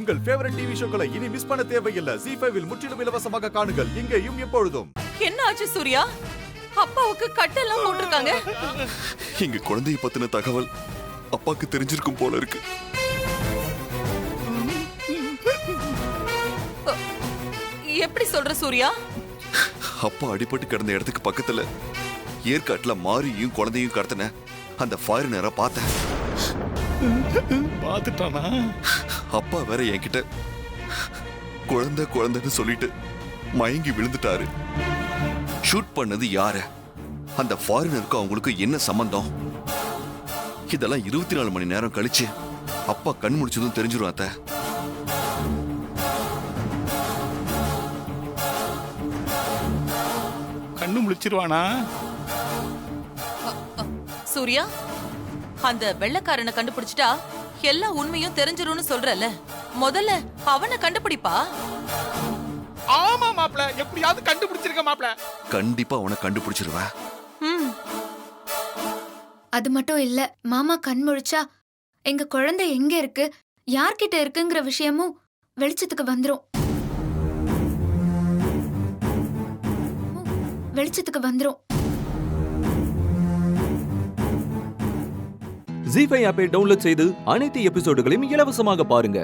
உங்கள் favourite TV ஷோக்களை இனி miss பண்ண தேவையில்லை. ZEE5 இல் முற்றிலும் இலவசமாக காணுங்கள், இங்கேயும் எப்பொழுதும். என்ன ஆச்சு சூர்யா? அப்பாவுக்கு கட்டெல்லாம் போட்டிருக்காங்க. இங்க குழந்தைய பத்தின தகவல் அப்பாக்கு தெரிஞ்சிருக்கும் போல இருக்கு. எப்படி சொல்ற சூர்யா? அப்பா அடிபட்டு கிடந்த இடத்துக்கு பக்கத்துல ஏற்காட்டுல மாரியும் குழந்தையும் கடத்தின அந்த ஃபாரினரை பார்த்தேன். பாத்துட்டானா? அப்பா வேற என்கிட்ட குழந்தைன்னு சொல்லிட்டு மயங்கி விழுந்துட்டாரு. ஷூட் பண்ணது யாரு? அந்த ஃபாரினருக்கும் அவங்களுக்கு என்ன சம்பந்தம்? இதெல்லாம் 24 மணி நேரம் கழிச்சு அப்பா கண் முடிச்சதும் தெரிஞ்சிரும் அத்த. கண்ணு முழிச்சிருவானா? சூர்யா, அந்த வெள்ளைக்காரனை கண்டுபிடிச்சிட்டா எல்லா உண்மையும் தெரிஞ்சிரும்னு சொல்றல. முதல்ல அவனை கண்டுபிடிப்பா. ஆமா மாப்ள, எப்படியாவது கண்டுபிடிச்சிருக்க மாப்ள. கண்டிப்பா அவனை கண்டுபிடிச்சிருவேன். அது மட்டும் இல்ல, மாமா கண் முழிச்சா எங்க குழந்தை எங்க இருக்கு, யார்கிட்ட இருக்குங்கிற விஷயமும் வெளிச்சத்துக்கு வந்துரும். ZEE5 ஆப்பை டவுன்லோட் செய்து அனைத்து எபிசோடுகளையும் இலவசமாக பாருங்க.